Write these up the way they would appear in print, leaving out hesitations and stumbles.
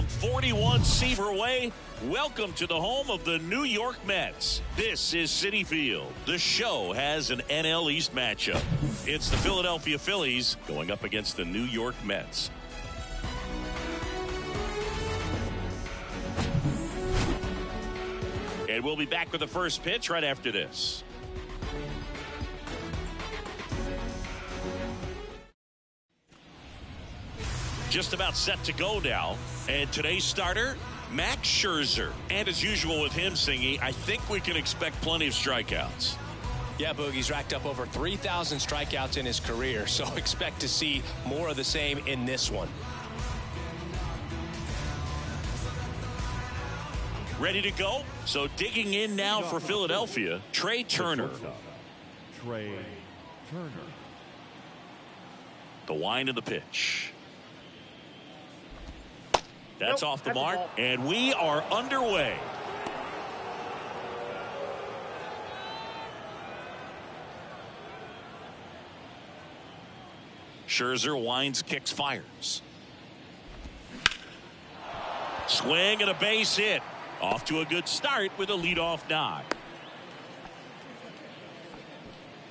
41 Seaver Way. Welcome to the home of the New York Mets. This is Citi Field. The show has an NL East matchup. It's the Philadelphia Phillies going up against the New York Mets. And we'll be back with the first pitch right after this. Just about set to go now. And today's starter, Max Scherzer. And as usual with him singing, I think we can expect plenty of strikeouts. Yeah, Boogie's racked up over 3,000 strikeouts in his career, so expect to see more of the same in this one. Ready to go? So digging in now for Philadelphia, Trey Turner. Trey Turner. The wind of the pitch. That's off the mark, and we are underway. Scherzer winds, kicks, fires. Swing and a base hit. Off to a good start with a leadoff knock.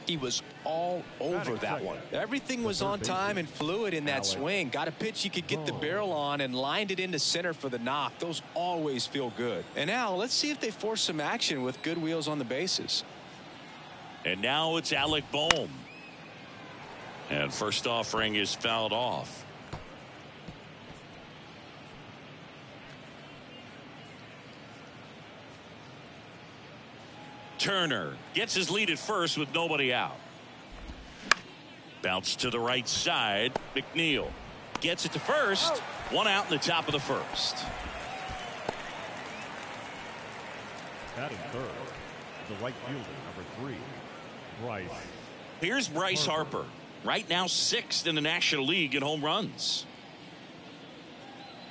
He was all over that one. Everything was on time and fluid in that swing. Got a pitch he could get the barrel on and lined it into center for the knock. Those always feel good. And now let's see if they force some action with good wheels on the bases. And now it's Alec Bohm. And first offering is fouled off. Turner gets his lead at first with nobody out. Bounce to the right side. McNeil gets it to first. One out in the top of the first. Batting third, the right fielder, number 3, Bryce. Here's Bryce Harper. Right now 6th in the National League in home runs.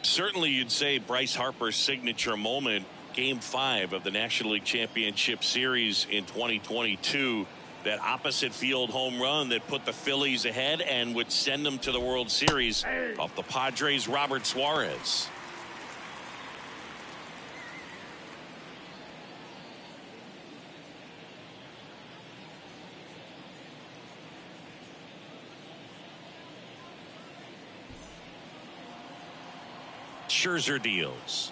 Certainly you'd say Bryce Harper's signature moment, Game 5 of the National League Championship Series in 2022, that opposite field home run that put the Phillies ahead and would send them to the World Series off the Padres' Robert Suarez. Scherzer deals.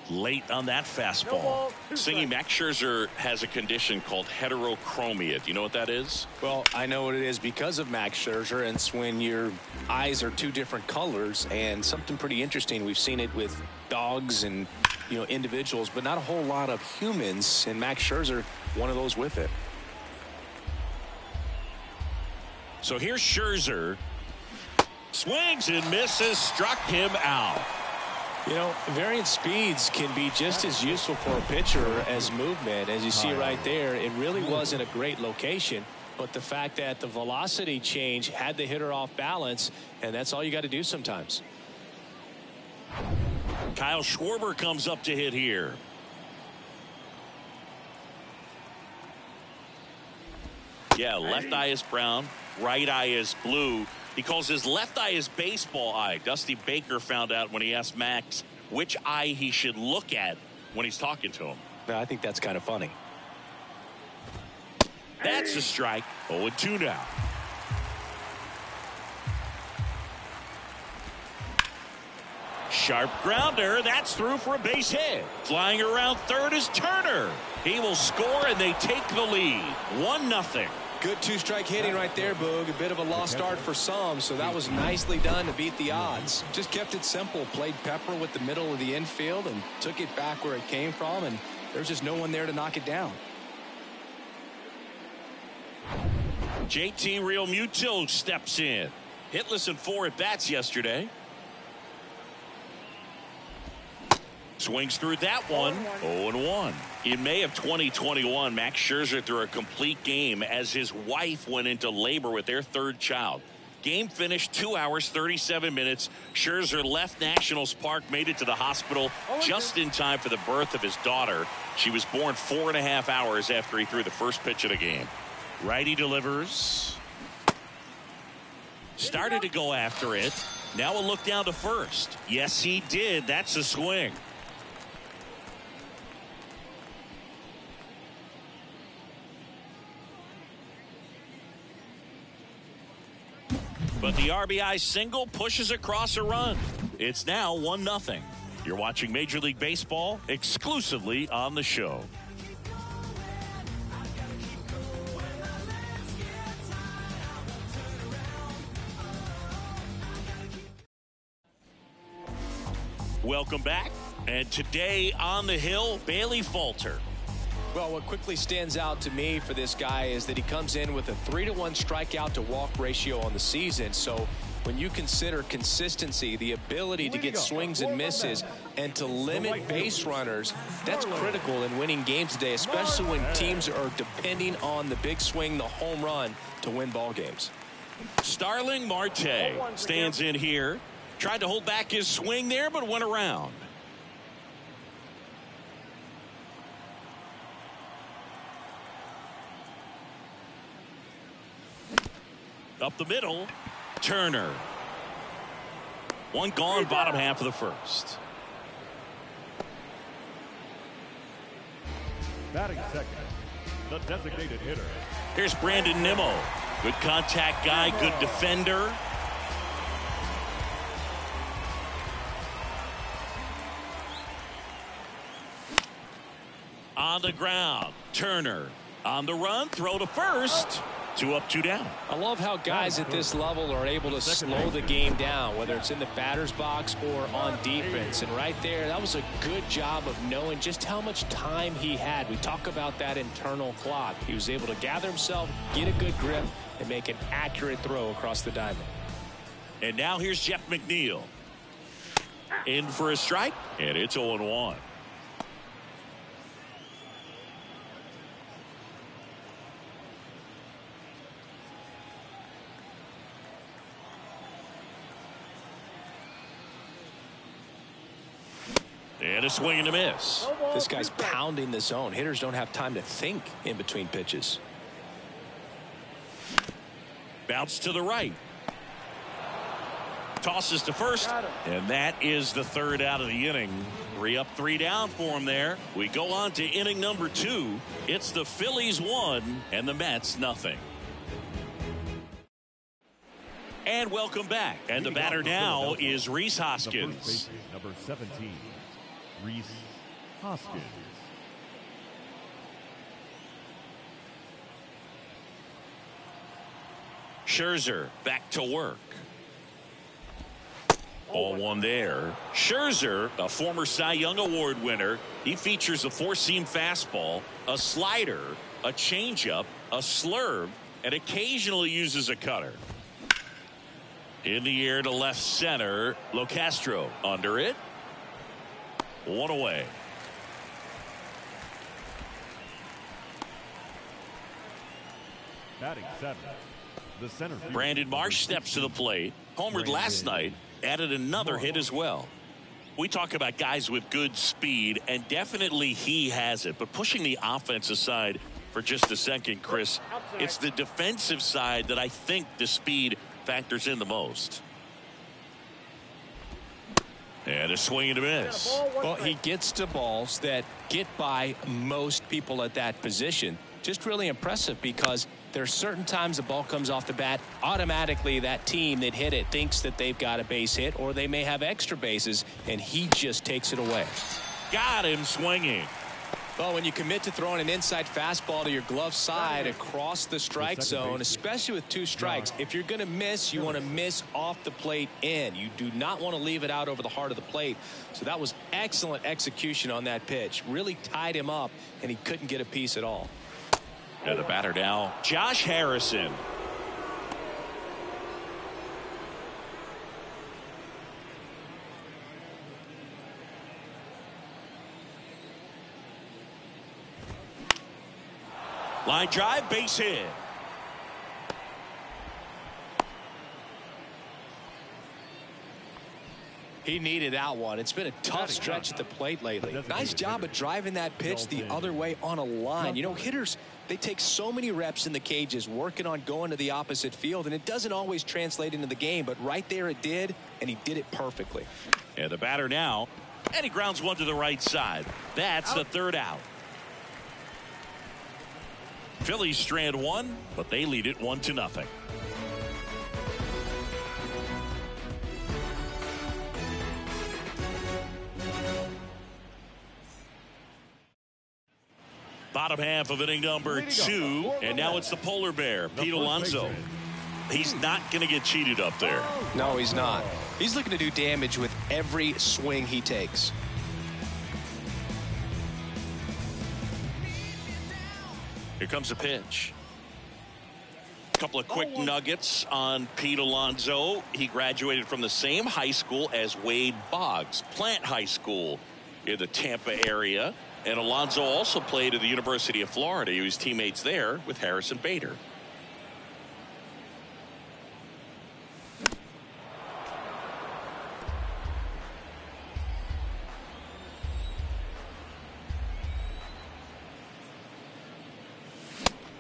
Late on that fastball. Singing, Max Scherzer has a condition called heterochromia. Do you know what that is? Well, I know what it is because of Max Scherzer, and it's when your eyes are 2 different colors, and something pretty interesting. We've seen it with dogs and, individuals, but not a whole lot of humans, and Max Scherzer, one of those with it. So here's Scherzer. Swings and misses, struck him out. Variant speeds can be just as useful for a pitcher as movement. As you see right there, it really wasn't a great location, but the fact that the velocity change had the hitter off balance, and that's all you got to do sometimes. Kyle Schwarber comes up to hit here. Yeah, left eye is brown, right eye is blue. He calls his left eye his baseball eye. Dusty Baker found out when he asked Max which eye he should look at when he's talking to him. I think that's kind of funny. That's a strike. 0-2 now. Sharp grounder. That's through for a base hit. Flying around third is Turner. He will score, and they take the lead. 1-0. Good 2-strike hitting right there, Boog. A bit of a lost start for some, so that was nicely done to beat the odds. Just kept it simple. Played pepper with the middle of the infield and took it back where it came from, and there's just no one there to knock it down. JT Realmuto steps in. Hitless in 4 at-bats yesterday. Swings through that one. 0-1. In May of 2021, Max Scherzer threw a complete game as his wife went into labor with their 3rd child. Game finished 2 hours, 37 minutes. Scherzer left Nationals Park, made it to the hospital just in time for the birth of his daughter. She was born 4.5 hours after he threw the first pitch of the game. Righty delivers. Started to go after it. Now a look down to first. Yes, he did. That's a swing. But the RBI single pushes across a run. It's now 1-0. You're watching Major League Baseball exclusively on the show. Welcome back. And today on the hill, Bailey Falter. Well, what quickly stands out to me for this guy is that he comes in with a 3-to-1 strikeout to walk ratio on the season. So when you consider consistency, the ability to get swings and misses and to limit base runners, that's critical in winning games today, especially when teams are depending on the big swing, the home run, to win ball games. Starling Marte stands in here. Tried to hold back his swing there, but went around. Up the middle, Turner. One gone, bottom half of the first. Batting second, the designated hitter. Here's Brandon Nimmo. Good contact guy, good defender. On the ground, Turner. On the run, throw to first. 2 up, 2 down. I love how guys at this level are able to slow the game down, whether it's in the batter's box or on defense. And right there, that was a good job of knowing just how much time he had. We talk about that internal clock. He was able to gather himself, get a good grip, and make an accurate throw across the diamond. And now here's Jeff McNeil. In for a strike, and it's 0-1. And a swing and a miss. This guy's pounding the zone. Hitters don't have time to think in between pitches. Bounce to the right. Tosses to first. And that is the third out of the inning. 3 up, 3 down for him there. We go on to inning number 2. It's the Phillies 1 and the Mets 0. And welcome back. And the batter now is Rhys Hoskins. Number 17. Rhys Hoskins. Scherzer back to work. 0-1 there. Scherzer, a former Cy Young Award winner, he features a 4-seam fastball, a slider, a changeup, a slurve, and occasionally uses a cutter. In the air to left center, Locastro under it. 1 away. Batting 7. The center field. Brandon Marsh steps to the plate. Homered last night. Added another hit as well. We talk about guys with good speed, and definitely he has it. But pushing the offense aside for just a second, Chris, it's the defensive side that I think the speed factors in the most. And a swing and a miss. Well, he gets to balls that get by most people at that position. Just really impressive because there are certain times the ball comes off the bat, automatically that team that hit it thinks that they've got a base hit or they may have extra bases, and he just takes it away. Got him swinging. Well, when you commit to throwing an inside fastball to your glove side across the strike zone, especially with 2 strikes, if you're going to miss, you want to miss off the plate in. You do not want to leave it out over the heart of the plate. So that was excellent execution on that pitch. Really tied him up, and he couldn't get a piece at all. And the batter now, Josh Harrison. Line drive, base hit. He needed that one. It's been a tough stretch at the plate lately. Nice job of driving that pitch the other way on a line. You know, hitters, They take so many reps in the cages working on going to the opposite field, and it doesn't always translate into the game, but right there it did, and he did it perfectly. And the batter now, and he grounds one to the right side. That's the third out. Phillies strand one, but they lead it 1-0. Bottom half of inning number 2, and now it's the polar bear, Pete Alonso. He's not going to get cheated up there. No, he's not. He's looking to do damage with every swing he takes. Here comes a pitch. A couple of quick nuggets on Pete Alonso. He graduated from the same high school as Wade Boggs, Plant High School in the Tampa area. And Alonso also played at the University of Florida. He was teammates there with Harrison Bader.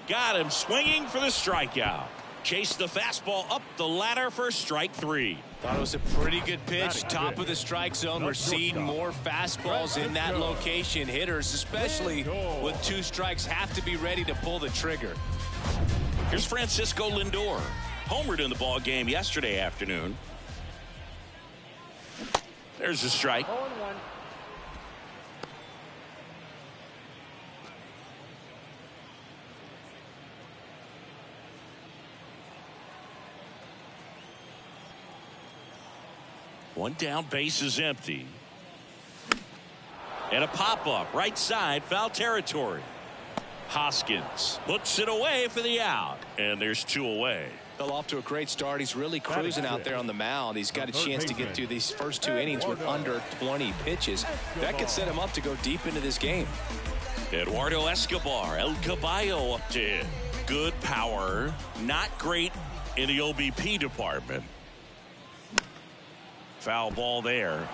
Got him swinging for the strikeout. Chased the fastball up the ladder for strike 3. Thought it was a pretty good pitch. Top of the strike zone. We're seeing more fastballs in that location. Hitters, especially with 2 strikes, have to be ready to pull the trigger. Here's Francisco Lindor. Homered in the ball game yesterday afternoon. There's a strike. 0-1. One down, base is empty. And a pop-up, right side, foul territory. Hoskins puts it away for the out. And there's 2 away. Fell off to a great start. He's really cruising out there on the mound. He's got a chance to get through these first 2 innings with under 20 pitches. That could set him up to go deep into this game. Eduardo Escobar, El Caballo up to hit. Good power, not great in the OBP department. Foul ball there.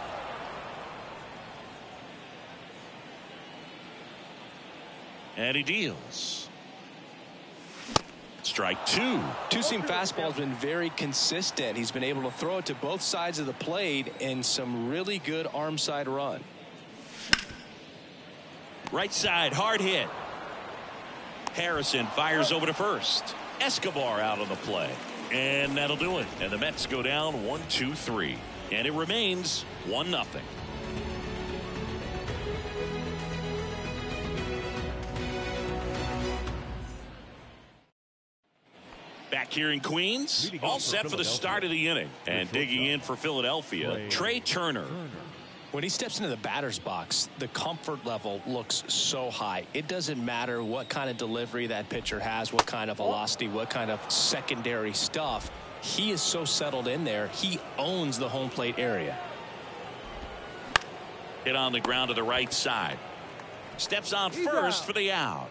And he deals. Strike 2. Two-seam fastball has been very consistent. He's been able to throw it to both sides of the plate in some really good arm side run. Right side, hard hit. Harrison fires over to first. Escobar out on the play. And that'll do it. And the Mets go down 1-2-3. And it remains 1-0. Back here in Queens, all set for the start of the inning. And digging in for Philadelphia, Trey Turner. When he steps into the batter's box, the comfort level looks so high. It doesn't matter what kind of delivery that pitcher has, what kind of velocity, what kind of secondary stuff. He is so settled in there. He owns the home plate area. Hit on the ground to the right side. Steps on first for the out.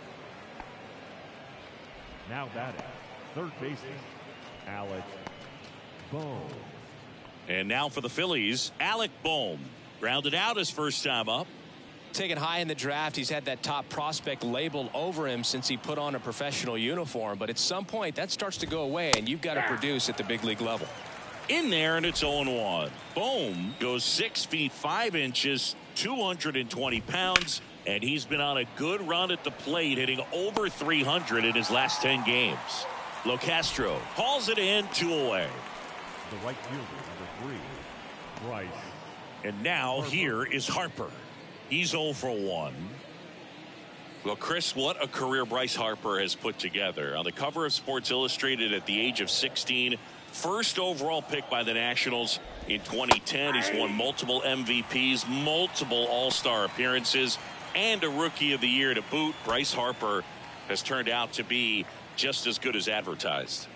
Now batting, third baseman, Alec Bohm. And now for the Phillies, Alec Bohm. Grounded out his first time up. Taken high in the draft, he's had that top prospect labeled over him since he put on a professional uniform. But at some point, that starts to go away, and you've got to produce at the big league level. In there, and it's 0-1. Bohm goes 6 feet 5 inches, 220 pounds, and he's been on a good run at the plate, hitting over 300 in his last 10 games. Locastro hauls it in, 2 away. The right fielder, number 3, Bryce. And now here is Harper. He's 0 for 1. Well, Chris, what a career Bryce Harper has put together. On the cover of Sports Illustrated at the age of 16, first overall pick by the Nationals in 2010. He's won multiple MVPs, multiple All-Star appearances, and a Rookie of the Year to boot. Bryce Harper has turned out to be just as good as advertised.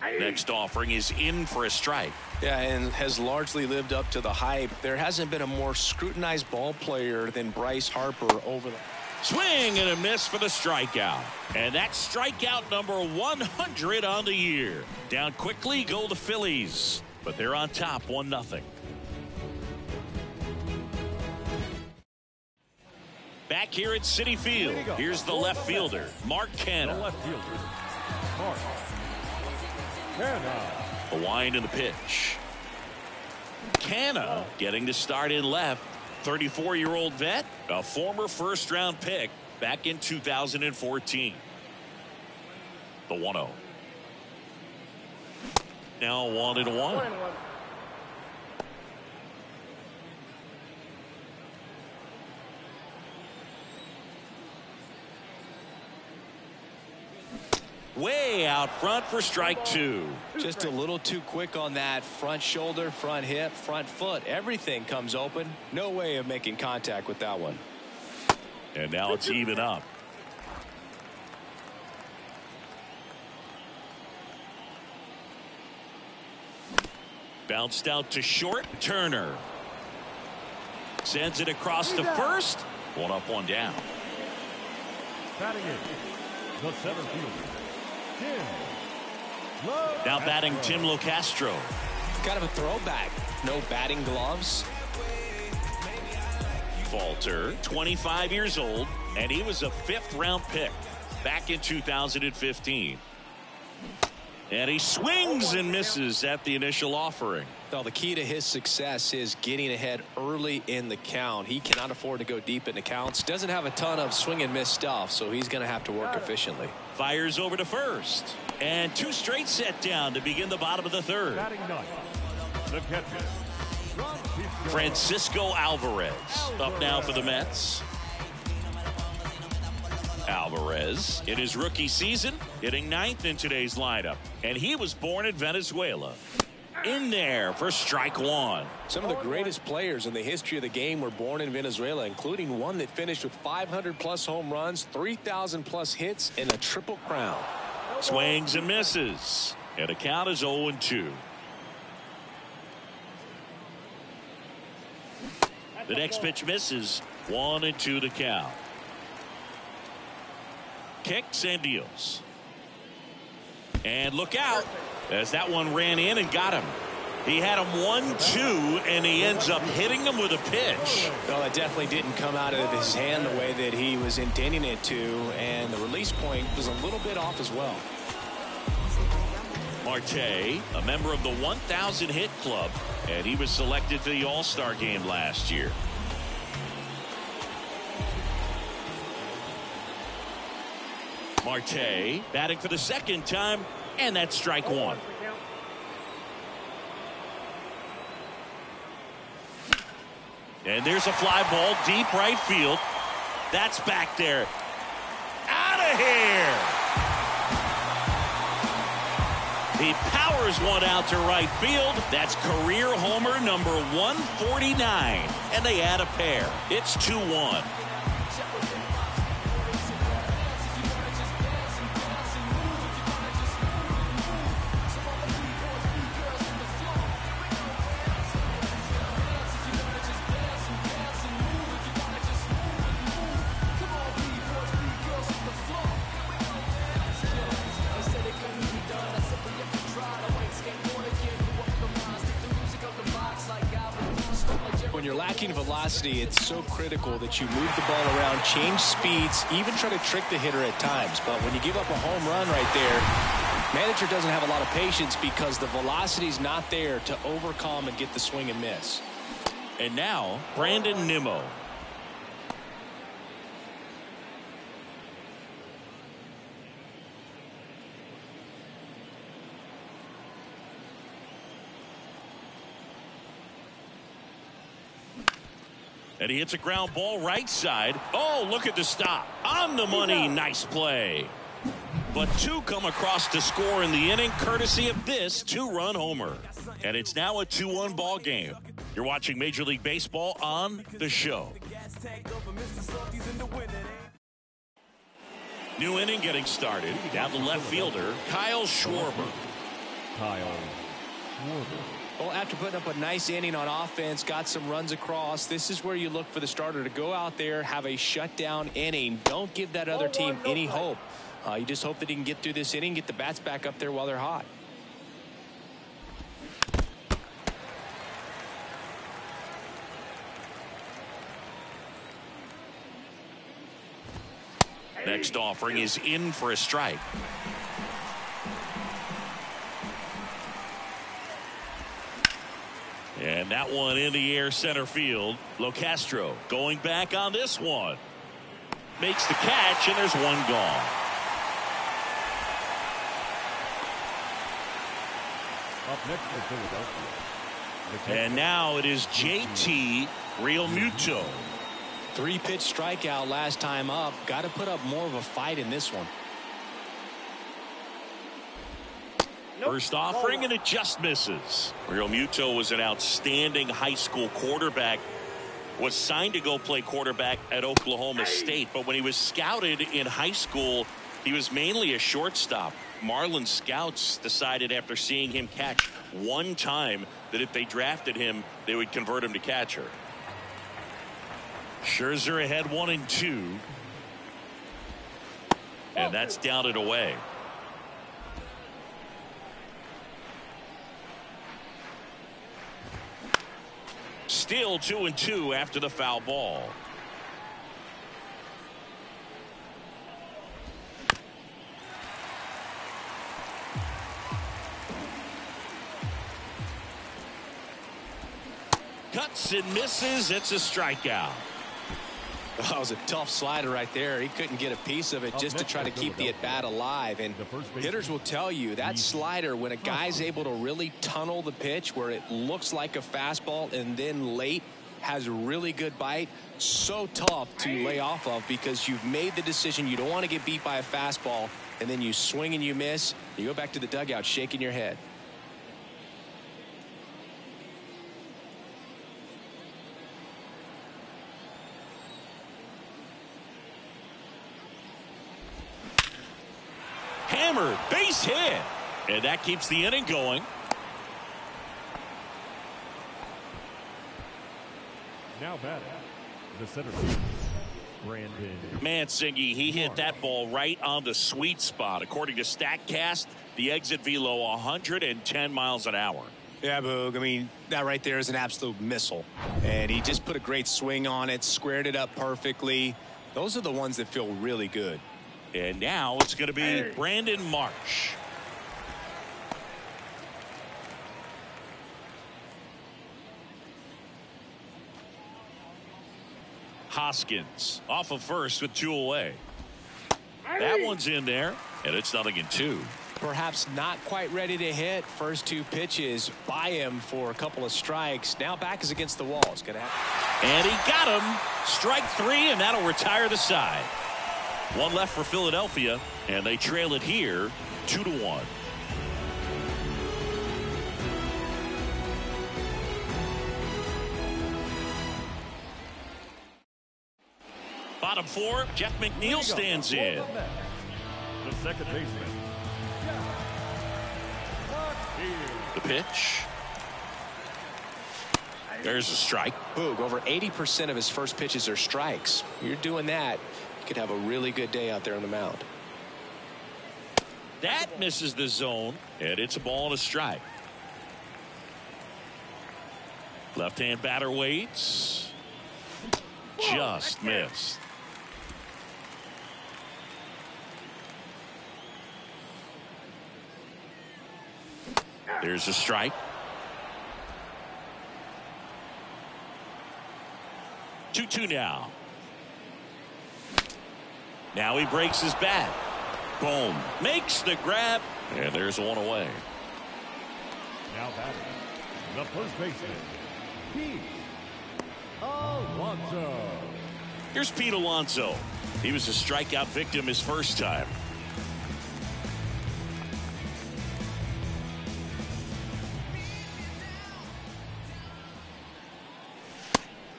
Next offering is in for a strike. Yeah, and has largely lived up to the hype. There hasn't been a more scrutinized ball player than Bryce Harper over the... Swing and a miss for the strikeout. And that's strikeout number 100 on the year. Down quickly go the Phillies, but they're on top 1-0. Back here at Citi Field, here's the left fielder, Mark The Canha. left fielder, Mark Canha. A wind in the pitch. Canha getting to start in left. 34-year-old vet, a former first-round pick back in 2014. The 1-0. Now 1-1. Way out front for strike two. Just a little too quick on that front shoulder, front hip, front foot. Everything comes open. No way of making contact with that one. And now it's even up. Bounced out to short. Turner sends it across to first. One up, one down. Batting in, the center fielder, Tim. Now batting Tim Locastro. Kind of a throwback. No batting gloves. Falter, 25 years old, and he was a fifth-round pick back in 2015. And he swings and misses at the initial offering. Well, the key to his success is getting ahead early in the count. He cannot afford to go deep in the counts. Doesn't have a ton of swing and miss stuff, so he's going to have to work efficiently. Fires over to first. And two straight set down to begin the bottom of the third. Batting ninth, the catcher, Francisco Alvarez up now for the Mets. Alvarez in his rookie season hitting ninth in today's lineup, and he was born in Venezuela. In there for strike one. Some of the greatest players in the history of the game were born in Venezuela, including one that finished with 500+ home runs, 3,000+ hits, and a triple crown. Swings and misses, and the count is 0-2. The next pitch misses. 1-2 to count. Kicks and deals. And look out as that one ran in and got him. He had him 1-2, and he ends up hitting him with a pitch. Well, it definitely didn't come out of his hand the way that he was intending it to, and the release point was a little bit off as well. Marte, a member of the 1,000 hit club, and he was selected to the All-Star game last year. Marte batting for the second time, and that's strike one. And there's a fly ball deep right field. That's back there. Out of here. He powers one out to right field. That's career homer number 149. And they add a pair. It's 2-1. When you're lacking velocity, it's so critical that you move the ball around, change speeds, even try to trick the hitter at times. But when you give up a home run right there, manager doesn't have a lot of patience because the velocity's not there to overcome and get the swing and miss. And now, Brandon Nimmo. And he hits a ground ball right side. Oh, look at the stop. On the money. Nice play. But two come across to score in the inning, courtesy of this two-run homer. And it's now a 2-1 ball game. You're watching Major League Baseball on The Show. New inning getting started. Down the left fielder, Kyle Schwarber. Kyle Schwarber. Well, after putting up a nice inning on offense, got some runs across, this is where you look for the starter to go out there, have a shutdown inning. Don't give that other team any hope. You just hope that he can get through this inning, get the bats back up there while they're hot. Next offering is in for a strike. And that one in the air center field. Locastro going back on this one. Makes the catch, and there's one gone. Up next for Philadelphia. And now it is JT Realmuto. 3-pitch strikeout last time up. Got to put up more of a fight in this one. First offering, and it just misses. Realmuto was an outstanding high school quarterback. Was signed to go play quarterback at Oklahoma State, but when he was scouted in high school, he was mainly a shortstop. Marlins scouts decided after seeing him catch one time that if they drafted him, they would convert him to catcher. Scherzer ahead 1-2. And that's down and away. Still 2-2 after the foul ball. Cuts and misses. It's a strikeout. That was a tough slider right there. He couldn't get a piece of it just to try to keep the at-bat alive. And hitters will tell you that slider, when a guy's able to really tunnel the pitch where it looks like a fastball and then late has a really good bite, so tough to lay off of because you've made the decision you don't want to get beat by a fastball, and then you swing and you miss. You go back to the dugout shaking your head. Hammered, base hit, and that keeps the inning going. Now batting, the center field, Brandon Mansingi, he hit that ball right on the sweet spot. According to StatCast, the exit velo 110 miles an hour. Yeah, Boog. I mean, that right there is an absolute missile. And he just put a great swing on it, squared it up perfectly. Those are the ones that feel really good. And now it's going to be Brandon Marsh. Hoskins off of first with 2 away. That one's in there, and it's 0-2. Perhaps not quite ready to hit. First 2 pitches by him for a couple of strikes. Now back is against the wall. It's going to happen. And he got him. Strike 3, and that'll retire the side. 1 left for Philadelphia, and they trail it here 2-1. Bottom 4, Jeff McNeil stands in. the second baseman. The pitch. There's a strike. Boog, over 80% of his first pitches are strikes. You're doing that, you could have a really good day out there on the mound. That misses the zone, and it's a ball and a strike. Left-hand batter waits. Just missed. There's a strike. 2-2 now. Now he breaks his bat. Boom. Makes the grab. And there's one away. Now batting, the first baseman, Pete Alonso. Here's Pete Alonso. He was a strikeout victim his first time.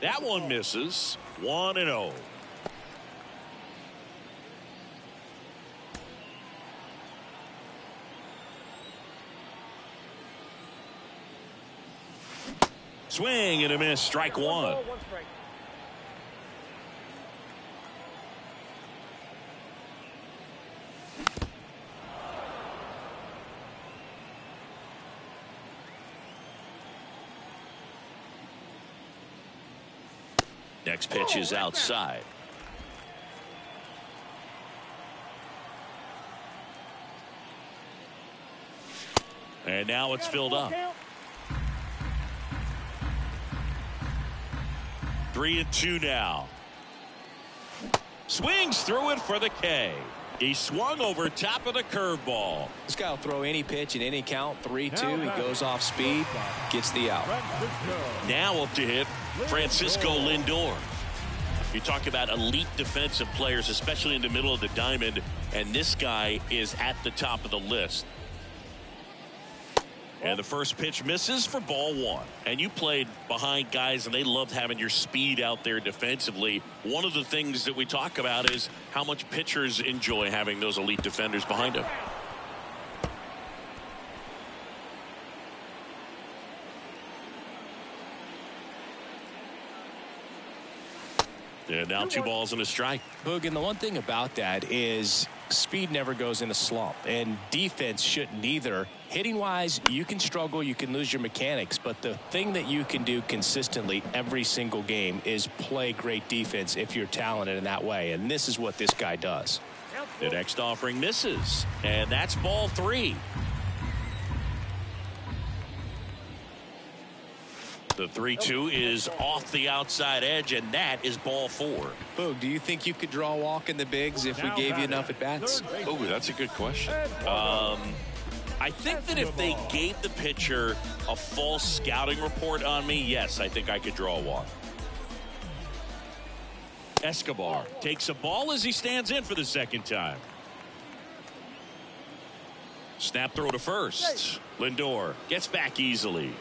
That one misses. 1-0. Swing and a miss. Strike one. Next pitch is outside. And now it's filled up. 3-2 now. Swings through it for the K. He swung over top of the curveball. This guy will throw any pitch in any count. 3-2. He goes off speed, gets the out. Now up to hit Francisco Lindor. You talk about elite defensive players, especially in the middle of the diamond, and this guy is at the top of the list. And the first pitch misses for ball one. And you played behind guys, and they loved having your speed out there defensively. One of the things that we talk about is how much pitchers enjoy having those elite defenders behind them. And now 2 balls and a strike. Boog, and the one thing about that is speed never goes in a slump, and defense shouldn't either. Hitting wise, you can struggle, you can lose your mechanics, but the thing that you can do consistently every single game is play great defense if you're talented in that way, and this is what this guy does. The next offering misses, and that's ball 3. The 3-2 is off the outside edge, and that is ball 4. Boog, do you think you could draw a walk in the bigs if we gave you enough at-bats? Oh, that's a good question. I think that if they gave the pitcher a false scouting report on me, yes, I think I could draw a walk. Escobar takes a ball as he stands in for the second time. Snap throw to first. Lindor gets back easily.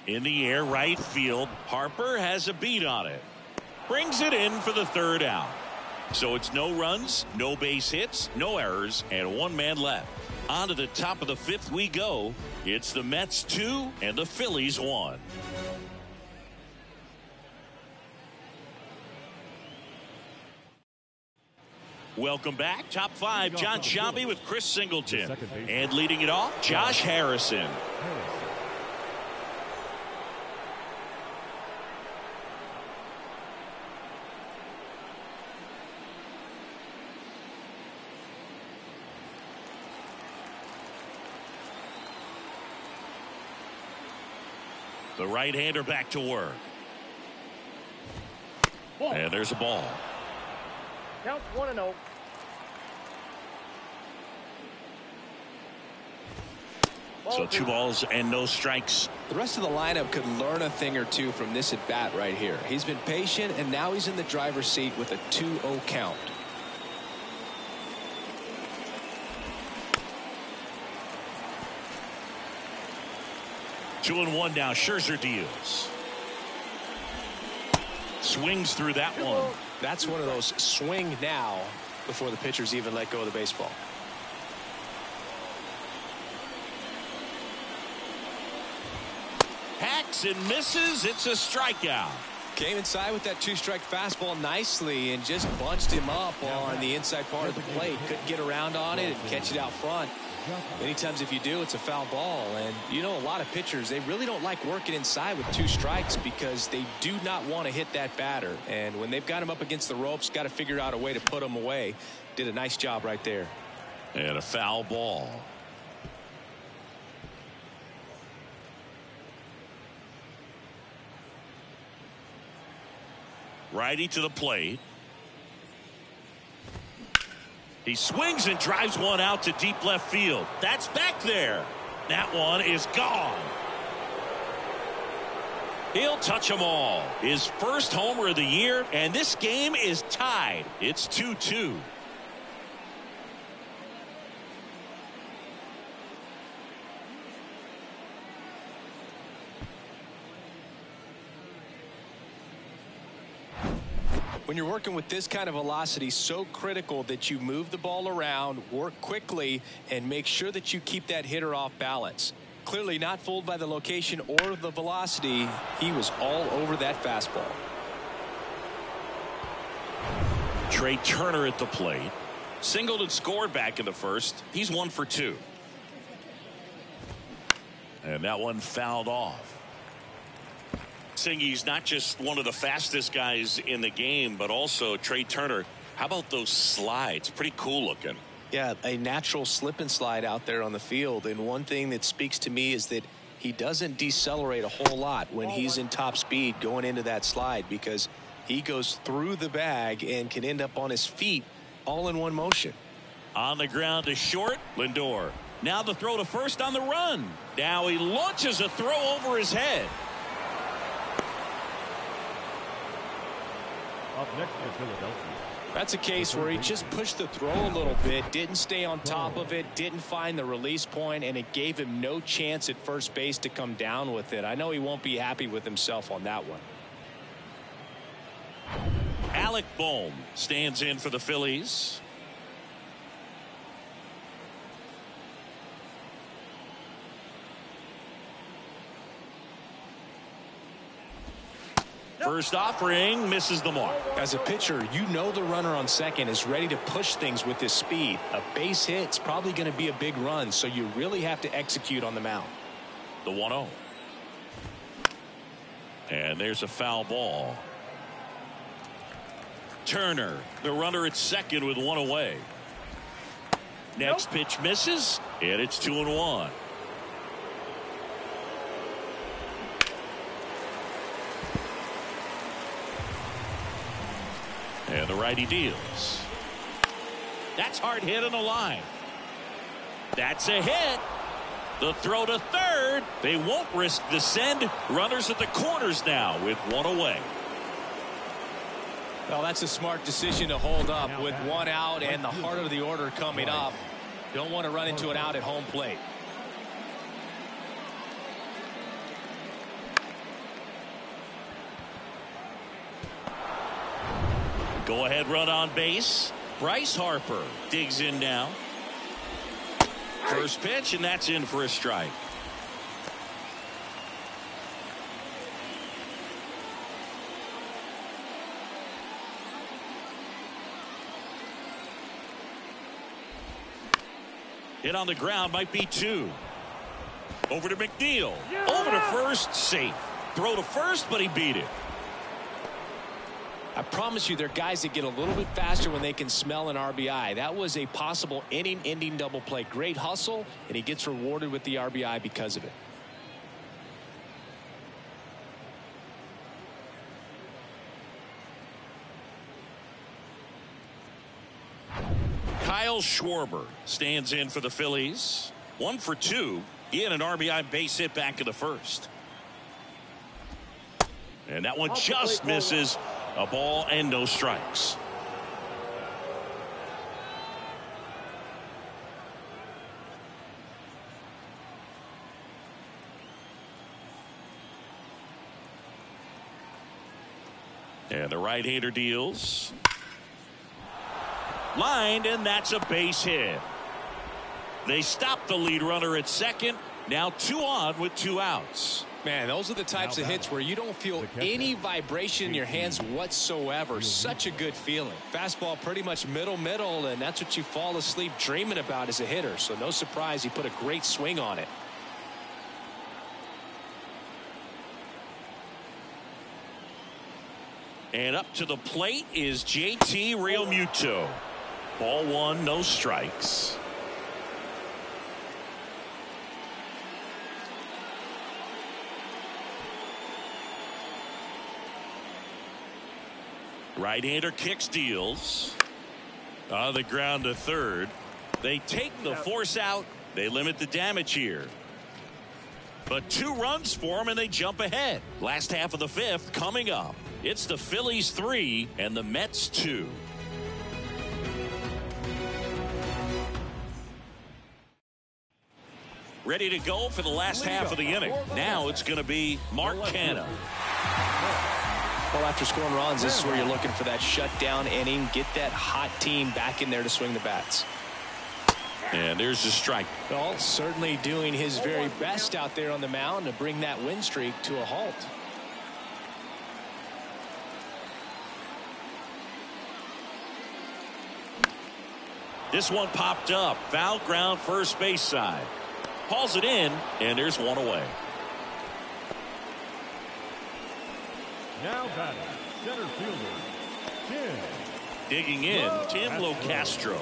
In the air, right field. Harper has a beat on it. Brings it in for the third out. So it's no runs, no base hits, no errors, and 1 man left. On to the top of the 5th we go. It's the Mets 2 and the Phillies 1. Welcome back. Top 5, John Sciambi with Chris Singleton. And leading it off, Josh Harrison. The right-hander back to work. And there's a ball. Count 1-0. So 2 balls and no strikes. The rest of the lineup could learn a thing or two from this at bat right here. He's been patient, and now he's in the driver's seat with a 2-0 count. Two and one now. Scherzer deals. Swings through that one. That's one of those swing now before the pitchers even let go of the baseball. Hacks and misses. It's a strikeout. Came inside with that 2-strike fastball nicely and just bunched him up on the inside part of the plate. Couldn't get around on it and catch it out front. Many times if you do, it's a foul ball. And you know, a lot of pitchers, they really don't like working inside with 2 strikes because they do not want to hit that batter. And when they've got him up against the ropes, got to figure out a way to put him away. Did a nice job right there. And a foul ball. Righty to the plate. He swings and drives one out to deep left field. That's back there. That one is gone. He'll touch them all. His first homer of the year, and this game is tied. It's 2-2. When you're working with this kind of velocity, so critical that you move the ball around, work quickly, and make sure that you keep that hitter off balance. Clearly not fooled by the location or the velocity. He was all over that fastball. Trey Turner at the plate. Singled and scored back in the first. He's 1 for 2. And that one fouled off. Saying he's not just one of the fastest guys in the game, but also Trey Turner. How about those slides? Pretty cool looking. Yeah, a natural slip and slide out there on the field. And one thing that speaks to me is that he doesn't decelerate a whole lot when he's in top speed going into that slide, because he goes through the bag and can end up on his feet all in one motion. On the ground to short, Lindor. Now the throw to first on the run. Now he launches a throw over his head. Up next is Philadelphia. That's a case where he just pushed the throw a little bit, didn't stay on top of it, didn't find the release point, and it gave him no chance at first base to come down with it. I know he won't be happy with himself on that one. Alec Bohm stands in for the Phillies. First offering misses the mark. As a pitcher, you know the runner on second is ready to push things with his speed. A base hit's probably going to be a big run, so you really have to execute on the mound. The 1-0. And there's a foul ball. Turner, the runner at second with one away. Next pitch misses, and it's 2-1. And the righty deals. That's hard hit on the line. That's a hit. The throw to third. They won't risk the send. Runners at the corners now with one away. Well, that's a smart decision to hold up with one out and the heart of the order coming up. Don't want to run into an out at home plate. Go ahead run on base. Bryce Harper digs in now. First pitch, and that's in for a strike. Hit on the ground, might be two. Over to McNeil. Over to first, safe. Throw to first, but he beat it. I promise you, there are guys that get a little bit faster when they can smell an RBI. That was a possible inning-ending double play. Great hustle, and he gets rewarded with the RBI because of it. Kyle Schwarber stands in for the Phillies. 1 for 2. He had an RBI base hit back in the first. And that one just misses. A ball and no strikes. And the right-hander deals. Lined, and that's a base hit. They stop the lead runner at second. Now 2 on with 2 outs. Man, those are the types of hits where you don't feel any vibration in your hands whatsoever. Such a good feeling. Fastball pretty much middle, and that's what you fall asleep dreaming about as a hitter. So no surprise he put a great swing on it. And up to the plate is JT Realmuto. Ball 1, no strikes. Right-hander kicks, deals. On the ground to third. They take the force out. They limit the damage here. But 2 runs for them, and they jump ahead. Last half of the 5th coming up. It's the Phillies 3 and the Mets 2. Ready to go for the last half of the inning. Now it's going to be Mark Canha. Well, after scoring runs, this is where you're looking for that shutdown inning. Get that hot team back in there to swing the bats. And there's the strike. Well, certainly doing his very best out there on the mound to bring that win streak to a halt. This one popped up. Foul ground, first base side. Hauls it in, and there's one away. Now batting, center fielder, Tim. Digging in, Tim Locastro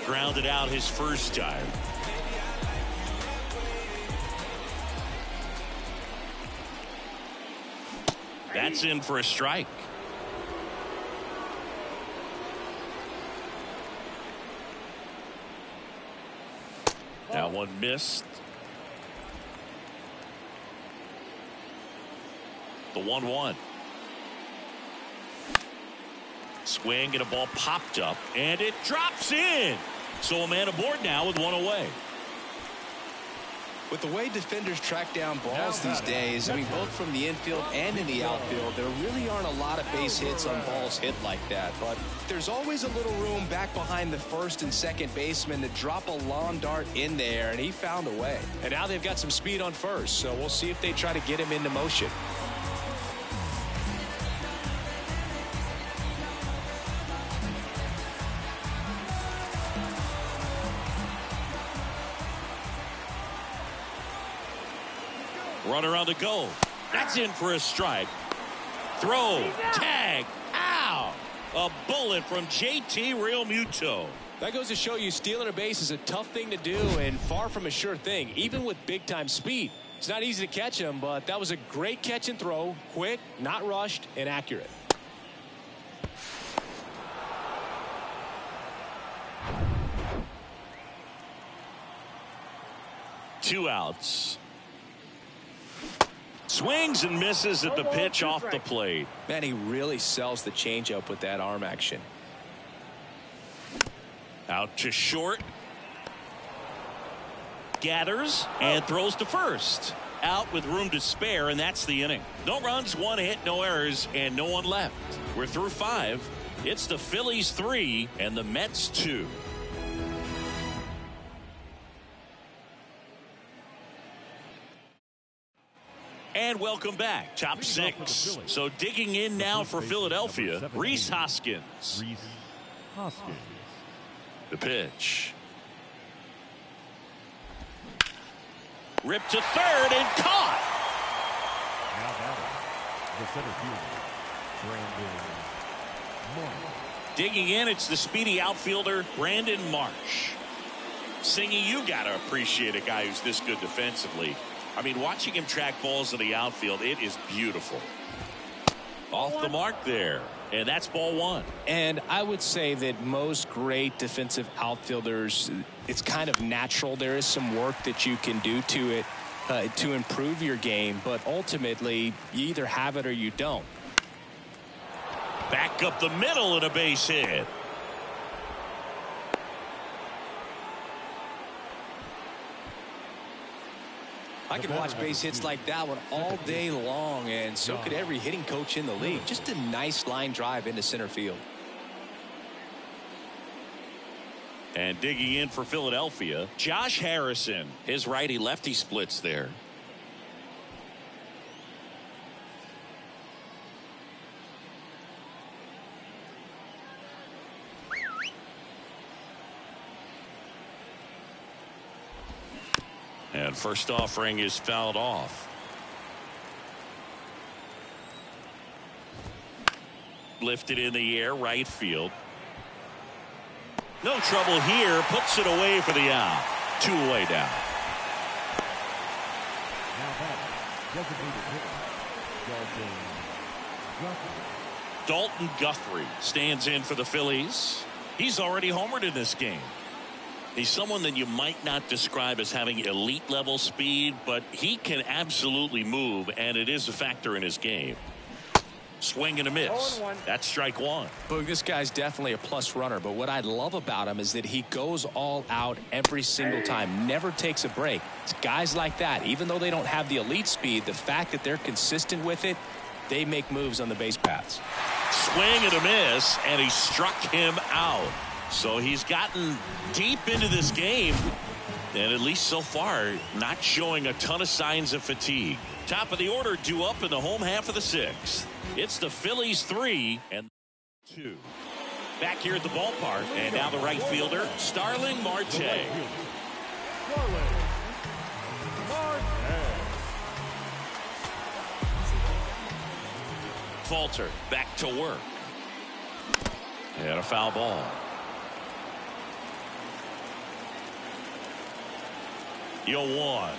grounded out his first time. That's in for a strike. That one missed. The 1-1. Swing and a ball popped up and it drops in. So a man aboard now with one away. With the way defenders track down balls these days, I mean, both from the infield and in the outfield, there really aren't a lot of base hits on balls hit like that. But there's always a little room back behind the first and second baseman to drop a lawn dart in there, and he found a way. And now they've got some speed on first, so we'll see if they try to get him into motion. Runner on the go. That's in for a strike. Throw. Tag. Ow. A bullet from JT Realmuto. That goes to show you stealing a base is a tough thing to do and far from a sure thing, even with big-time speed. It's not easy to catch him, but that was a great catch and throw. Quick, not rushed, and accurate. Two outs. Swings and misses at the pitch off the plate. Man, he really sells the changeup with that arm action. Out to short. Gathers and throws to first. Out with room to spare, and that's the inning. No runs, one hit, no errors, and no one left. We're through 5. It's the Phillies 3 and the Mets 2. And welcome back. Top 6. So digging in now for Philadelphia, Rhys Hoskins. Rhys Hoskins. The pitch. Ripped to third and caught. Now batting, the center fielder, Brandon Marsh. Digging in, it's the speedy outfielder, Brandon Marsh. Singy, you got to appreciate a guy who's this good defensively. I mean, watching him track balls in the outfield, it is beautiful. Off the mark there. And that's ball 1. And I would say that most great defensive outfielders, it's kind of natural. There is some work that you can do to it to improve your game. But ultimately, you either have it or you don't. Back up the middle and a base hit. I can watch base hits like that one all day long, and so could every hitting coach in the league. Just a nice line drive into center field. And digging in for Philadelphia, Josh Harrison. His righty-lefty splits there. And first offering is fouled off. Lifted in the air, right field. No trouble here. Puts it away for the out. 2 away down. Now batting, designated hitter, Dalton Guthrie stands in for the Phillies. He's already homered in this game. He's someone that you might not describe as having elite level speed, but he can absolutely move, and it is a factor in his game. Swing and a miss. That's strike 1. Boog, this guy's definitely a plus runner, but what I love about him is that he goes all out every single time, never takes a break. It's guys like that, even though they don't have the elite speed, the fact that they're consistent with it, they make moves on the base paths. Swing and a miss, and he struck him out. So he's gotten deep into this game, and at least so far, not showing a ton of signs of fatigue. Top of the order due up in the home half of the 6th. It's the Phillies 3 and 2. Back here at the ballpark, and now the right fielder, Starling Marte. falter. Back to work. And a foul ball. You'll want.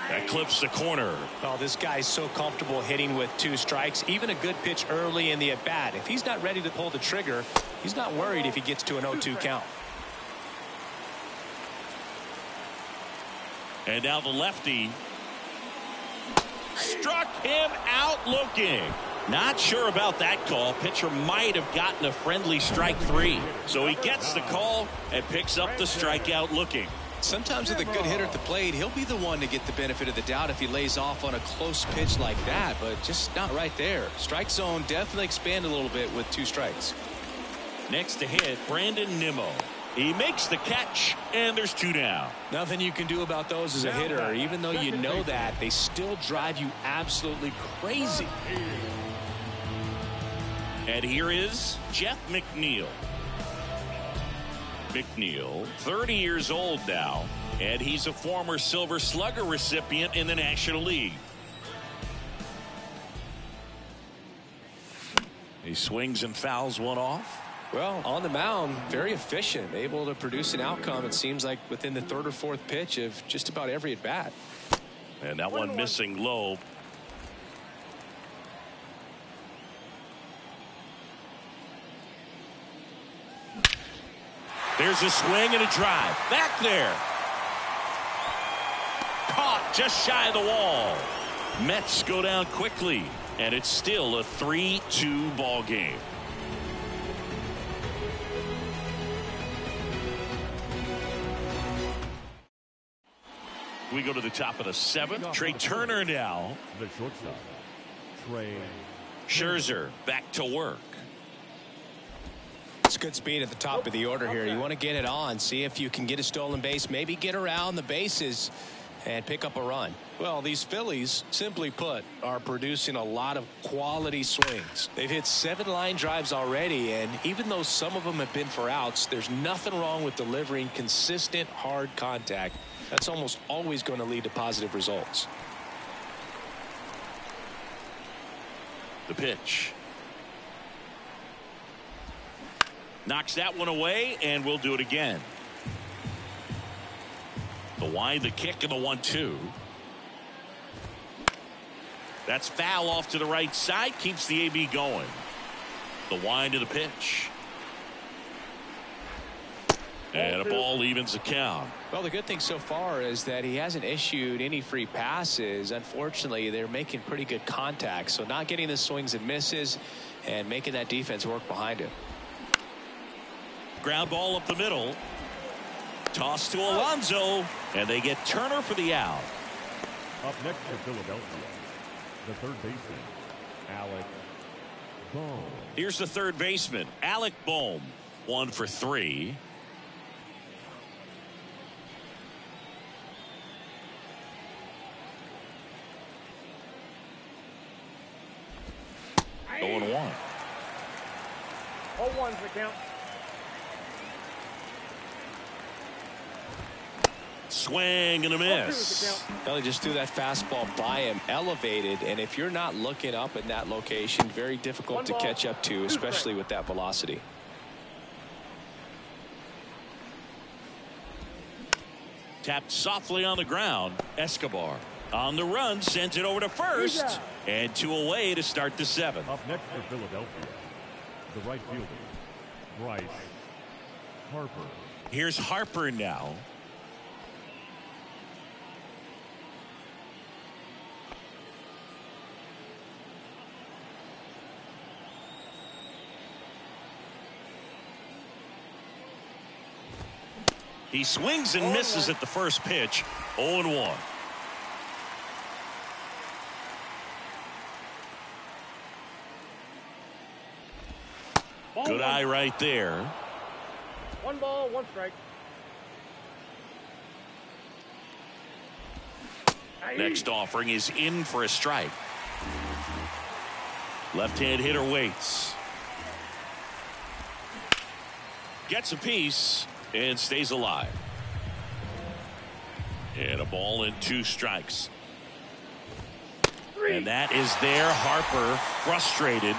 That clips the corner. Oh, this guy's so comfortable hitting with 2 strikes. Even a good pitch early in the at-bat. If he's not ready to pull the trigger, he's not worried if he gets to an 0-2 count. And now the lefty struck him out looking. Not sure about that call. Pitcher might have gotten a friendly strike 3. So he gets the call and picks up the strikeout looking. Sometimes with a good hitter at the plate, he'll be the one to get the benefit of the doubt if he lays off on a close pitch like that, but just not right there. Strike zone definitely expand a little bit with 2 strikes. Next to hit, Brandon Nimmo. He makes the catch, and there's 2 down. Nothing you can do about those as a hitter. Even though you know that, they still drive you absolutely crazy. And here is Jeff McNeil. McNeil, 30 years old now, and he's a former Silver Slugger recipient in the National League. He swings and fouls one off. Well, on the mound, very efficient, able to produce an outcome, it seems like, within the 3rd or 4th pitch of just about every at-bat. And that one missing low. There's a swing and a drive. Back there. Caught just shy of the wall. Mets go down quickly, and it's still a 3-2 ball game. We go to the top of the 7th. Trey Turner now. The shortstop, Trey Scherzer back to work. It's good speed at the top of the order here. You want to get it on, see if you can get a stolen base, maybe get around the bases and pick up a run. Well, these Phillies, simply put, are producing a lot of quality swings. They've hit 7 line drives already, and even though some of them have been for outs, there's nothing wrong with delivering consistent, hard contact. That's almost always going to lead to positive results. The pitch. Knocks that one away, and we'll do it again. The wind, the kick, and the 1-2. That's foul off to the right side. Keeps the AB going. The wind of the pitch. And a ball evens the count. Well, the good thing so far is that he hasn't issued any free passes. Unfortunately, they're making pretty good contact. So not getting the swings and misses and making that defense work behind him. Ground ball up the middle. Toss to Alonso, and they get Turner for the out. Up next for Philadelphia, the 3rd baseman, Alec Bohm. Here's the 3rd baseman, Alec Bohm. 1 for 3. Going 1. 0-1's the count. Swing and a miss. Well, he just threw that fastball by him, elevated, and if you're not looking up in that location, very difficult to catch up to, especially with that velocity. Tapped softly on the ground. Escobar on the run, sends it over to first, and 2 away to start the 7th. Up next for Philadelphia, the right fielder, Bryce Harper. Here's Harper now. He swings and misses at the first pitch. 0-1. Good eye right there. 1 ball, 1 strike. Next offering is in for a strike. Left-hand hitter waits. Gets a piece and stays alive. And a ball and 2 strikes. And that is there. Harper frustrated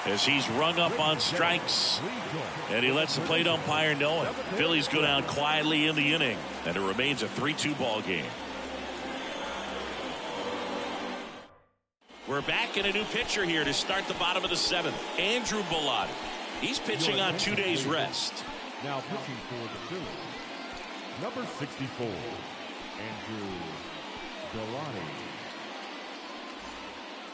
as he's rung up on strikes. And he lets the plate umpire know it. Phillies go down quietly in the inning. And it remains a 3-2 ball game. We're back in a new pitcher here to start the bottom of the 7th. Andrew Bellotti. He's pitching on 2 days rest. Now pitching for the Phillies, number 64, Andrew Bellotti.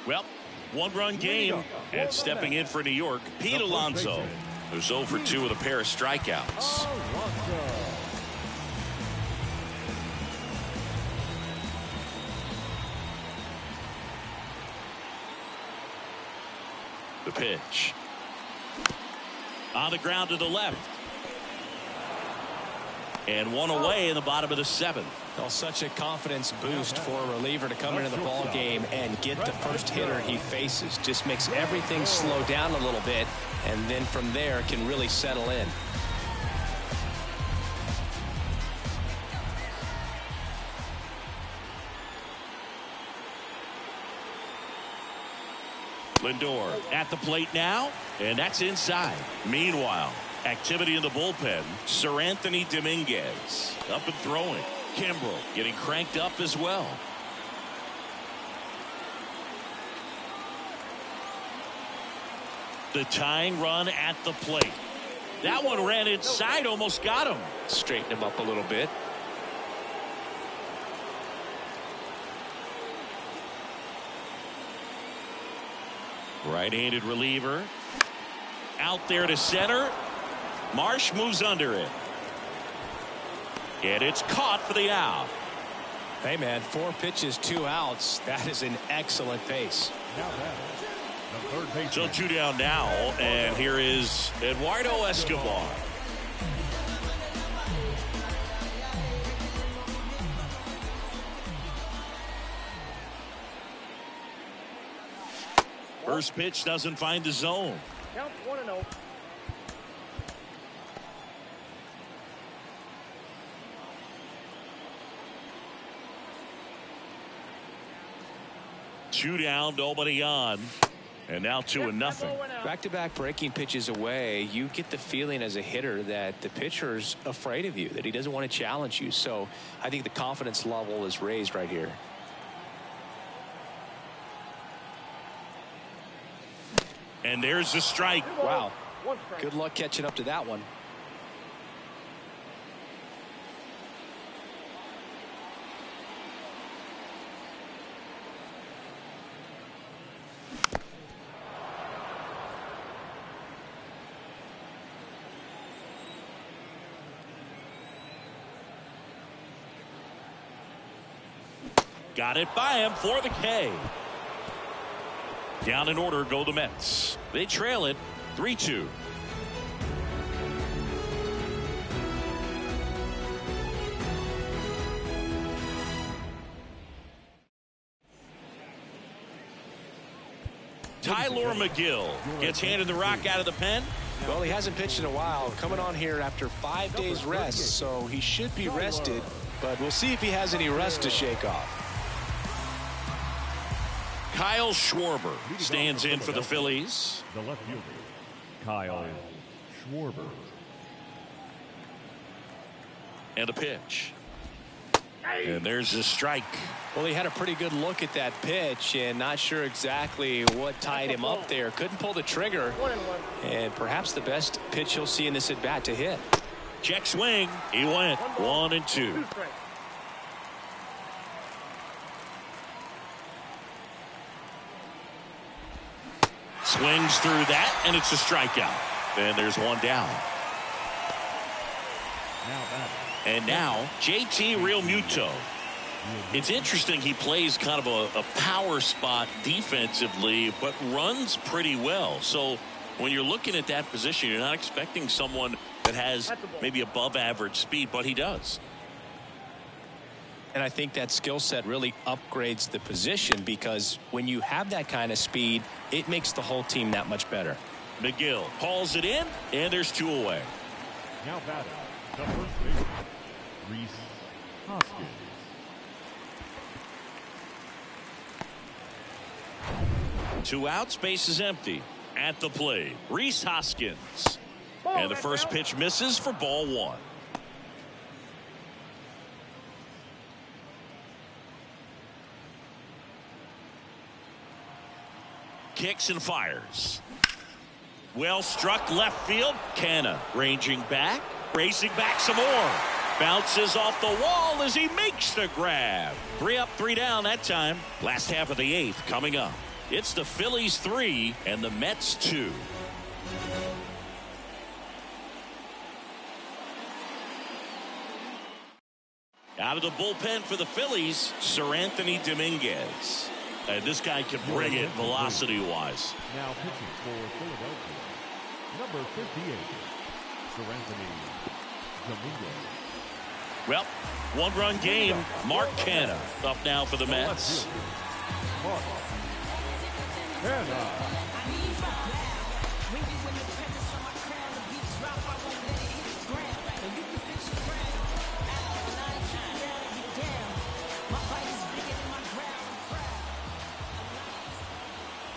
Well, 1-run game, and stepping in for New York, Pete Alonso, who's 0 for 2 with a pair of strikeouts. The pitch. On the ground to the left. And one away in the bottom of the 7th. Well, such a confidence boost for a reliever to come into the ball game and get the first hitter he faces. Just makes everything slow down a little bit, and then from there can really settle in. Lindor at the plate now, and that's inside. Meanwhile, activity in the bullpen. Sir Anthony Dominguez up and throwing. Kimbrel getting cranked up as well. The tying run at the plate. That one ran inside, almost got him. Straighten him up a little bit. Right-handed reliever. Out there to center. Marsh moves under it. And it's caught for the out. Hey, man, 4 pitches, 2 outs. That is an excellent pace. So 2 down now, and here is Eduardo Escobar. First pitch doesn't find the zone. Count 1-0. Two down, nobody on. And now 2-0. Back-to-back breaking pitches away, you get the feeling as a hitter that the pitcher's afraid of you, that he doesn't want to challenge you. So I think the confidence level is raised right here. And there's the strike. Wow. Good luck catching up to that one. Got it by him for the K. Down in order go the Mets. They trail it 3-2. Tyler McGill gets handed the rock out of the pen. Well, he hasn't pitched in a while, coming on here after 5 days rest, so he should be rested, but we'll see if he has any rust to shake off. Kyle Schwarber stands in for the Phillies. The left fielder, Kyle Schwarber. And a pitch. And there's the strike. Well, he had a pretty good look at that pitch and not sure exactly what tied him up there. Couldn't pull the trigger. And perhaps the best pitch he'll see in this at bat to hit. Check swing. He went 1-2. Swings through that, and it's a strikeout. And there's one down. And now, JT Realmuto. It's interesting, he plays kind of a power spot defensively, but runs pretty well. So when you're looking at that position, you're not expecting someone that has maybe above average speed, but he does. And I think that skill set really upgrades the position, because when you have that kind of speed, it makes the whole team that much better. McGill hauls it in, and there's 2 away. Now batting, the first baseman, Rhys Hoskins. 2 outs, base is empty. At the plate, Rhys Hoskins. And the first pitch misses for ball 1. Kicks and fires. Well struck left field. Canna ranging back, racing back some more. Bounces off the wall as he makes the grab. 3 up, 3 down that time. Last half of the 8th coming up. It's the Phillies 3 and the Mets 2. Out of the bullpen for the Phillies, Sir Anthony Dominguez. And this guy can bring it velocity-wise. Now pitching for Philadelphia, number 58, Sir Anthony Dominguez. Well, 1-run game. Mark Canna up now for the Mets. Mark Canna.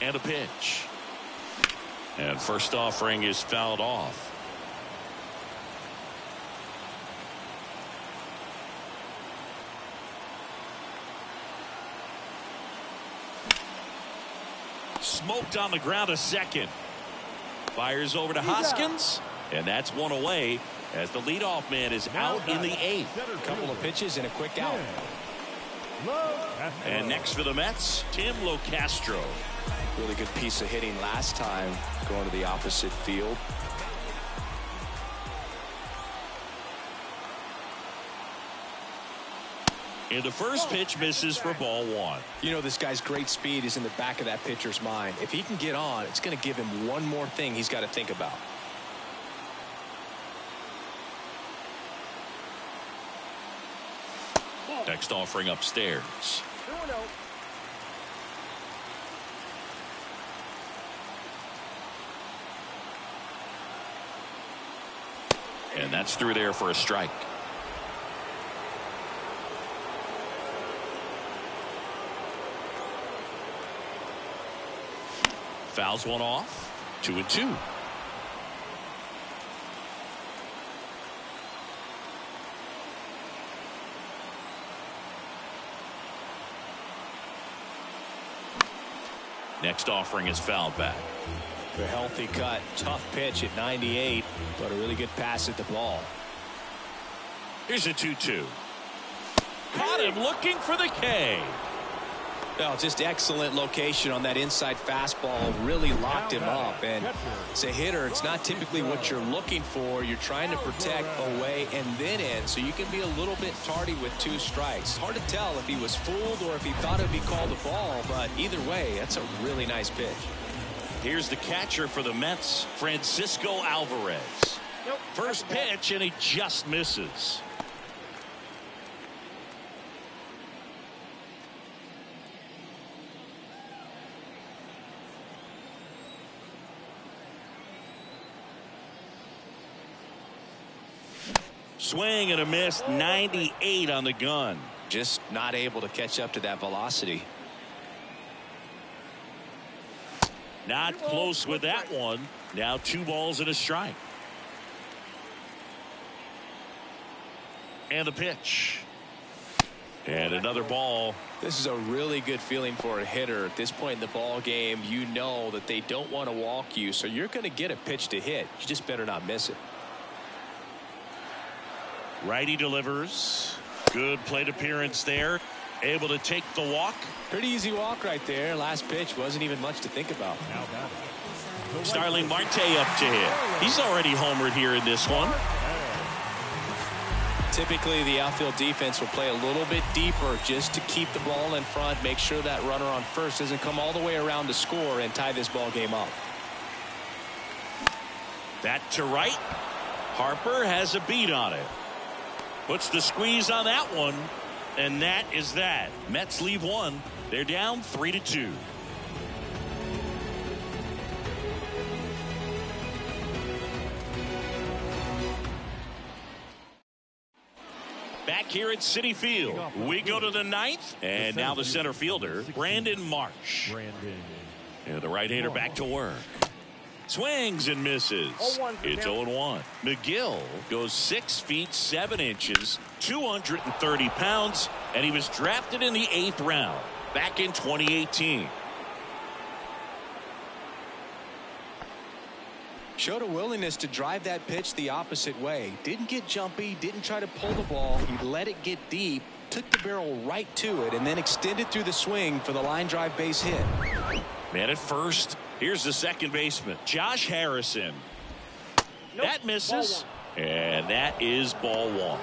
And a pitch. And first offering is fouled off. Smoked on the ground to second. Fires over to Hoskins. And that's one away as the leadoff man is out in the 8th. A couple of pitches and a quick out. And next for the Mets, Tim Locastro. Really good piece of hitting last time, going to the opposite field. And the first pitch misses for ball 1. You know, this guy's great speed is in the back of that pitcher's mind. If he can get on, it's going to give him one more thing he's got to think about. Next offering upstairs. And that's through there for a strike. Fouls one off. 2-2. Next offering is fouled back. A healthy cut, tough pitch at 98, but a really good pass at the ball. Here's a 2-2. Caught him looking for the K. Well, just excellent location on that inside fastball. Really locked him up. And as a hitter, it's not typically what you're looking for. You're trying to protect away and then in, so you can be a little bit tardy with 2 strikes. Hard to tell if he was fooled or if he thought it would be called a ball, but either way, that's a really nice pitch. Here's the catcher for the Mets, Francisco Alvarez. First pitch, and he just misses. Swing and a miss, 98 on the gun. Just not able to catch up to that velocity. Not close with that one. Now 2 balls and a strike. And the pitch. And another ball. This is a really good feeling for a hitter. At this point in the ball game, you know that they don't want to walk you, so you're going to get a pitch to hit. You just better not miss it. Righty delivers. Good plate appearance there. Able to take the walk. Pretty easy walk right there. Last pitch wasn't even much to think about. Starling Marte up to hit. He's already homered here in this one. Typically, the outfield defense will play a little bit deeper just to keep the ball in front, make sure that runner on first doesn't come all the way around to score and tie this ball game up. That to right. Harper has a beat on it. Puts the squeeze on that one, and that is that. Mets leave one. They're down 3-2. Back here at Citi Field, we go to the 9th, and now the center fielder, Brandon Marsh. Brandon And the right-hander back to work. Swings and misses. 0-1. It's 0-1. McGill goes 6 feet 7 inches, 230 pounds, and he was drafted in the 8th round back in 2018. Showed a willingness to drive that pitch the opposite way. Didn't get jumpy, didn't try to pull the ball. He let it get deep, took the barrel right to it, and then extended through the swing for the line drive base hit. Man at first. Here's the second baseman, Josh Harrison. Nope. That misses. And that is ball 1.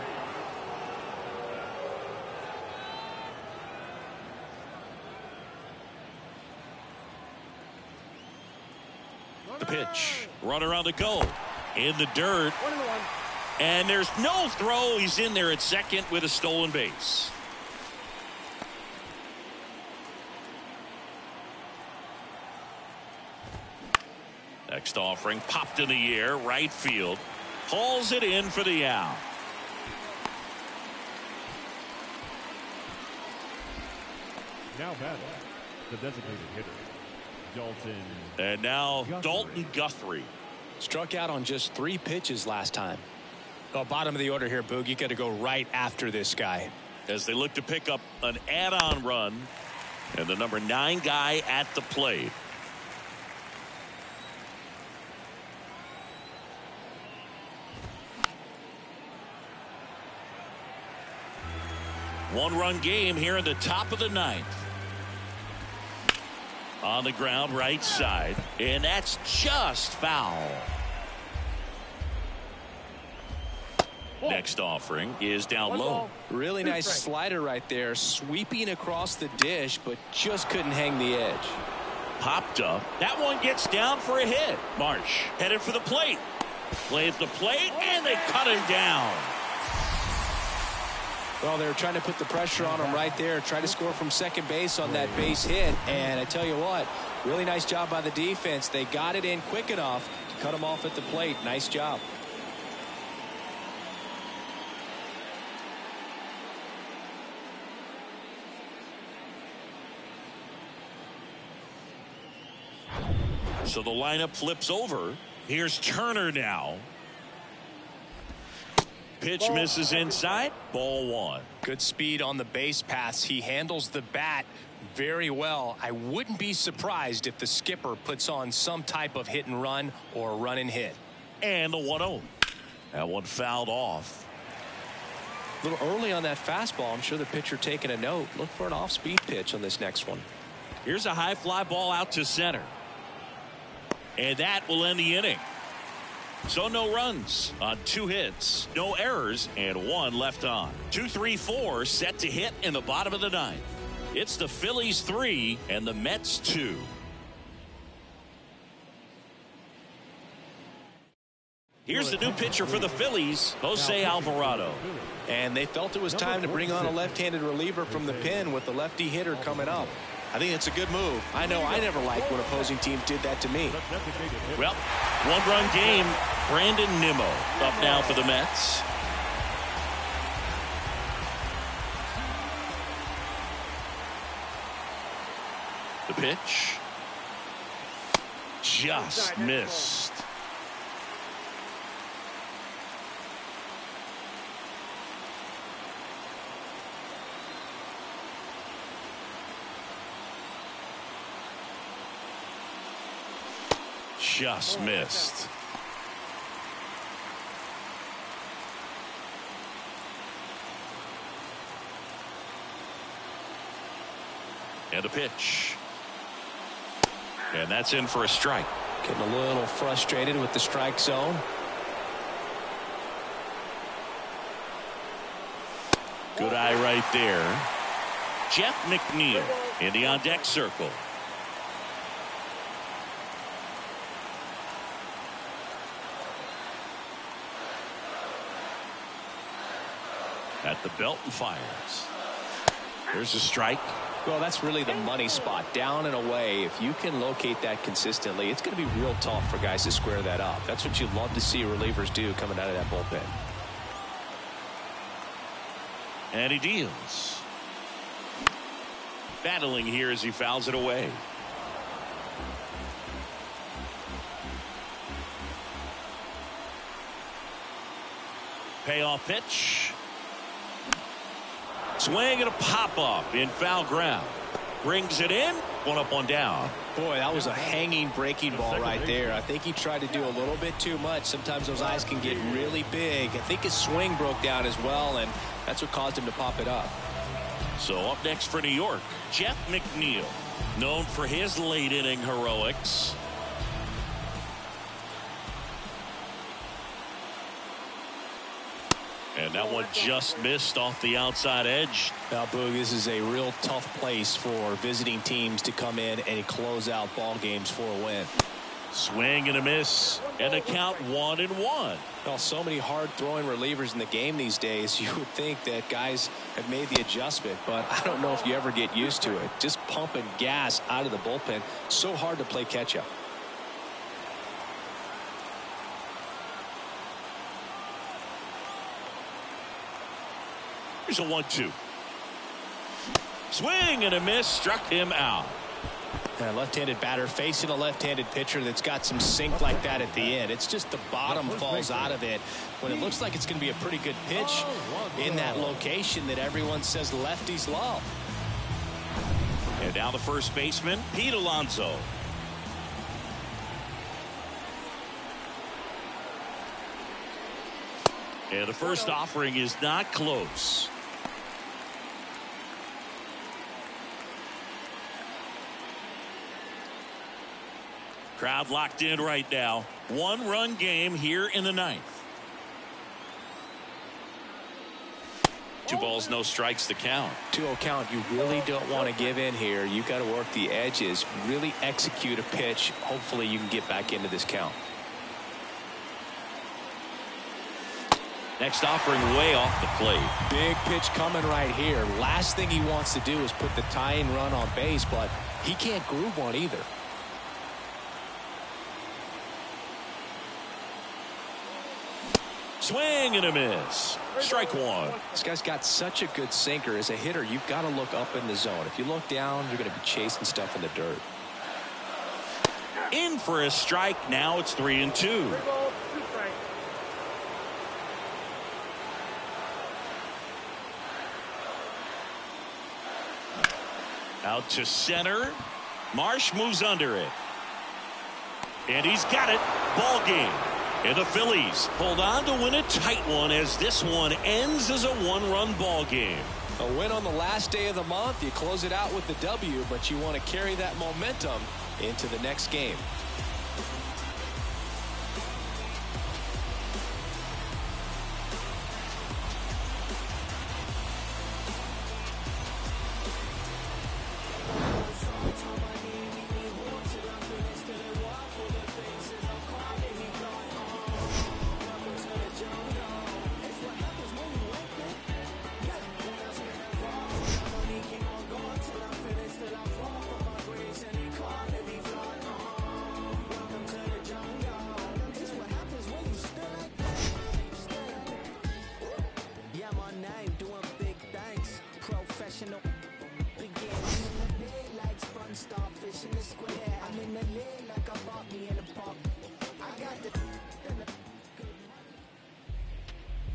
The pitch. Runner on the go. In the dirt. 1-1. And there's no throw. He's in there at second with a stolen base. Next offering popped in the air, right field. Hauls it in for the out. Now batting, the designated hitter, Dalton. And now Dalton Guthrie. Struck out on just 3 pitches last time. Oh, bottom of the order here, Boog. You got to go right after this guy. As they look to pick up an add-on run. And the number 9 guy at the plate. One-run game here in the top of the 9th. On the ground, right side. And that's just foul. Next offering is down low. Really nice slider right there, sweeping across the dish, but just couldn't hang the edge. Popped up. That one gets down for a hit. Marsh headed for the plate. Play at the plate, and they cut him down. Well, they were trying to put the pressure on him right there, try to score from second base on that base hit, and I tell you what, really nice job by the defense. They got it in quick enough to cut him off at the plate. Nice job. So the lineup flips over. Here's Turner now. Pitch misses inside. Ball 1. Good speed on the base paths. He handles the bat very well. I wouldn't be surprised if the skipper puts on some type of hit and run or run and hit. And the 1-0. That one fouled off. A little early on that fastball. I'm sure the pitcher taking a note. Look for an off-speed pitch on this next one. Here's a high fly ball out to center. And that will end the inning. So no runs on 2 hits, no errors, and 1 left on. 2-3-4 set to hit in the bottom of the 9th. It's the Phillies 3 and the Mets 2. Here's the new pitcher for the Phillies, Jose Alvarado. And they felt it was time to bring on a left-handed reliever from the pen with the lefty hitter coming up. I think it's a good move. I know I never liked when opposing teams did that to me. Well, 1-run game. Brandon Nimmo up now for the Mets. The pitch. Just missed. Just missed. And a pitch. And that's in for a strike. Getting a little frustrated with the strike zone. Good eye right there. Jeff McNeil in the on-deck circle. At the belt and fires. There's a strike. Well, that's really the money spot, down and away. If you can locate that consistently, it's going to be real tough for guys to square that up. That's what you love to see relievers do coming out of that bullpen. And he deals. Battling here as he fouls it away. Payoff pitch. Swing and a pop-up in foul ground. Brings it in. One up, one down. Boy, that was a hanging breaking ball right there. I think he tried to do a little bit too much. Sometimes those eyes can get really big. I think his swing broke down as well, and that's what caused him to pop it up. So up next for New York, Jeff McNeil, known for his late inning heroics. And that one just missed off the outside edge. Now, Boog, this is a real tough place for visiting teams to come in and close out ball games for a win. Swing and a miss, and a count 1-1. Well, so many hard-throwing relievers in the game these days, you would think that guys have made the adjustment, but I don't know if you ever get used to it. Just pumping gas out of the bullpen, so hard to play catch-up. Here's a 1-2. Swing and a miss, struck him out. A left-handed batter facing a left-handed pitcher that's got some sink like that at the end. It's just the bottom falls out of it when it looks like it's going to be a pretty good pitch in that location that everyone says lefties love. And now the first baseman, Pete Alonso. And the first offering is not close. Crowd locked in right now. One-run game here in the ninth. 2 balls, no strikes, the count. 2-0 count. You really don't want to give in here. You got to work the edges, really execute a pitch. Hopefully you can get back into this count. Next offering way off the plate. Big pitch coming right here. Last thing he wants to do is put the tying run on base, but he can't groove one either. Swing and a miss. Strike one. This guy's got such a good sinker. As a hitter, you've got to look up in the zone. If you look down, you're going to be chasing stuff in the dirt. In for a strike. Now it's 3-2. 3 balls, 2 strikes. Out to center. Marsh moves under it. And he's got it. Ball game. And the Phillies hold on to win a tight one as this one ends as a 1-run ball game. A win on the last day of the month. You close it out with the W, but you want to carry that momentum into the next game.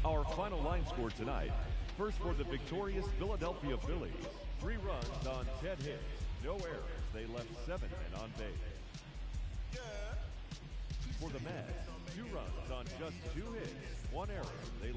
Our final line score tonight. First for the victorious Philadelphia Phillies. 3 runs on 10 hits. No errors. They left 7 men on base. For the Mets, 2 runs on just 2 hits. 1 error. They